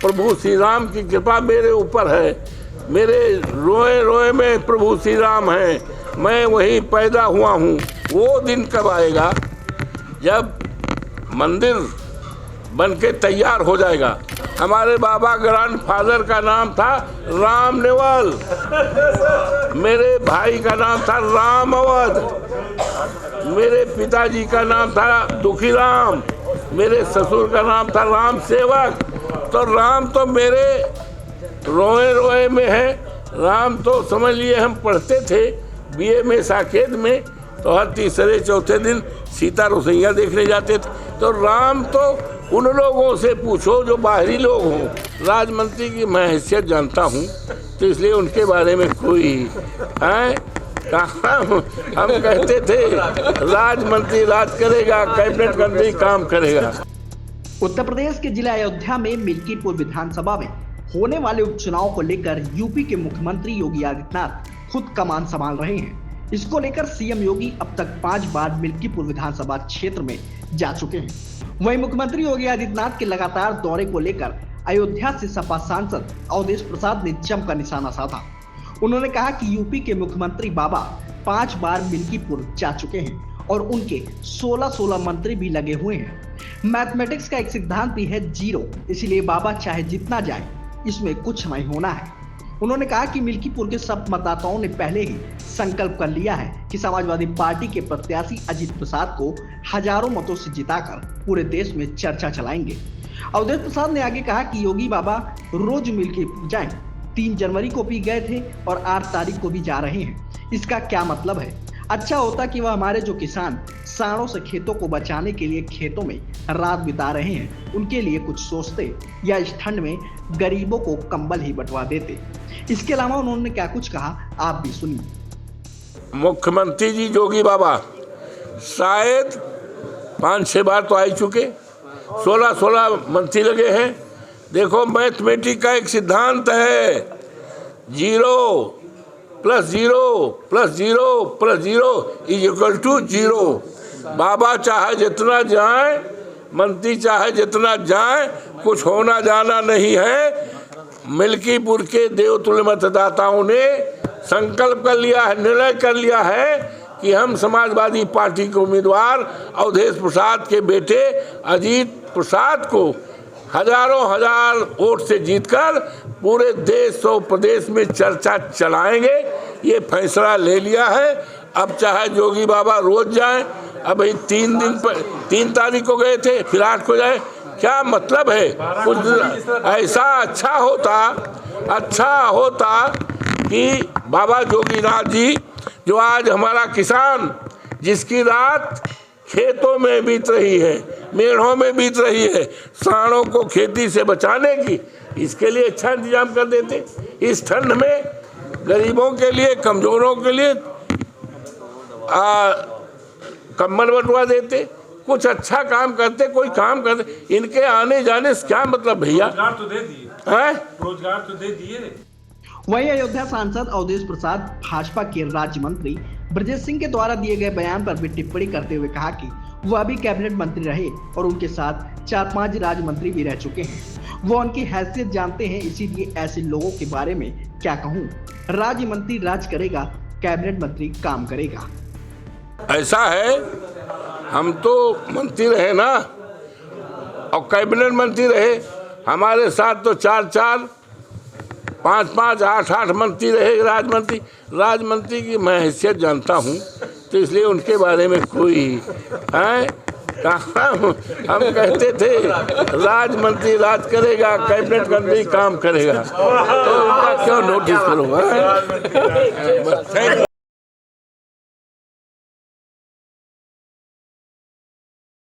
प्रभु श्री राम की कृपा मेरे ऊपर है। मेरे रोए रोए में प्रभु श्री राम हैं, मैं वहीं पैदा हुआ हूँ। वो दिन कब आएगा जब मंदिर बन के तैयार हो जाएगा। हमारे बाबा ग्रैंडफादर का नाम था राम नेवल, मेरे भाई का नाम था राम अवध, मेरे पिताजी का नाम था दुखी राम, मेरे ससुर का नाम था राम सेवक। तो राम तो मेरे रोए रोए में है। राम तो समझ लिए हम पढ़ते थे बीए में साकेत में, तो हर तीसरे चौथे दिन सीता रसोइया देखने जाते थे। तो राम तो उन लोगों से पूछो जो बाहरी लोग हों। राजमंत्री की मैं हैसियत जानता हूँ, तो इसलिए उनके बारे में कोई है कहाँ। हम कहते थे राजमंत्री राज करेगा, कैबिनेट मंत्री काम करेगा। उत्तर प्रदेश के जिला अयोध्या में मिल्कीपुर विधानसभा में होने वाले उपचुनाव को लेकर यूपी के मुख्यमंत्री योगी आदित्यनाथ खुद कमान संभाल रहे हैं। इसको लेकर सीएम योगी अब तक 5 बार मिल्कीपुर विधानसभा क्षेत्र में जा चुके हैं। वहीं मुख्यमंत्री योगी आदित्यनाथ के लगातार दौरे को लेकर अयोध्या से सपा सांसद अवधेश प्रसाद ने जमकर निशाना साधा। उन्होंने कहा कि यूपी के मुख्यमंत्री बाबा 5 बार मिल्कीपुर जा चुके हैं और उनके 16 मंत्री भी लगे हुए हैं। मैथमेटिक्स का एक सिद्धांत भी है 0, इसलिए बाबा चाहे जितना जाए इसमें कुछ नहीं होना है। उन्होंने कहा कि मिल्कीपुर के सब मतदाताओं ने पहले ही संकल्प कर लिया है कि समाजवादी पार्टी के प्रत्याशी अजीत प्रसाद को हजारों मतों से जिताकर पूरे देश में चर्चा चलाएंगे। अवधेश प्रसाद ने आगे कहा कि योगी बाबा रोज मिल्कीपुर जाएं। 3 जनवरी को भी गए थे और 8 तारीख को भी जा रहे हैं। इसका क्या मतलब है? अच्छा होता कि वह हमारे जो किसान सांडों से खेतों को बचाने के लिए खेतों में रात बिता रहे हैं, उनके लिए कुछ सोचते या इस ठंड में गरीबों को कंबल ही बंटवा देते। इसके अलावा उन्होंने क्या कुछ कहा, आप भी सुनिए। मुख्यमंत्री जी योगी बाबा शायद 5-6 बार तो आ चुके, 16 मंत्री लगे हैं। देखो मैथमेटिक्स का एक सिद्धांत है 0 + 0 + 0 + 0 = 0। बाबा चाहे जितना जाए, मंत्री चाहे जितना जाए, कुछ होना जाना नहीं है। मिल्कीपुर के देवतुल्य मतदाताओं ने संकल्प कर लिया है, निर्णय कर लिया है कि हम समाजवादी पार्टी के उम्मीदवार अवधेश प्रसाद के बेटे अजीत प्रसाद को हजार वोट से जीतकर पूरे देश और प्रदेश में चर्चा चलाएंगे। ये फैसला ले लिया है। अब चाहे योगी बाबा रोज जाएं, अब 3 तारीख को गए थे, फिर 8 को जाए, क्या मतलब है? कुछ ऐसा अच्छा होता कि बाबा जोगीनाथ जी जो आज हमारा किसान, जिसकी रात खेतों में बीत रही है, मेढ़ों में बीत रही है, सांडों को खेती से बचाने की, इसके लिए अच्छा इंतजाम कर देते। इस ठंड में गरीबों के लिए, कमजोरों के लिए कंबल बंटवा देते, कुछ अच्छा काम करते, कोई काम करते। इनके आने जाने से क्या मतलब भैया? रोजगार तो दे दिए, रोजगार तो दे दिए। वहीं अयोध्या सांसद अवधेश प्रसाद भाजपा के राज्य मंत्री ब्रजेश सिंह के द्वारा दिए गए बयान पर भी टिप्पणी करते हुए कहा कि वह भी कैबिनेट मंत्री रहे और उनके साथ 4-5 राज्य मंत्री भी रह चुके हैं। वो उनकी हैसियत जानते हैं, इसीलिए ऐसे लोगों के बारे में क्या कहूँ। राज्य मंत्री राज करेगा, कैबिनेट मंत्री काम करेगा। ऐसा है, हम तो मंत्री रहे ना और कैबिनेट मंत्री रहे। हमारे साथ तो 4-4, 5-5, 8-8 मंत्री रहे राजमंत्री की मैं हैसियत जानता हूँ, तो इसलिए उनके बारे में कोई है कहाँ। हम कहते थे राजमंत्री राज करेगा, कैबिनेट मंत्री काम करेगा, तो उनका क्यों नोटिस करूँगा।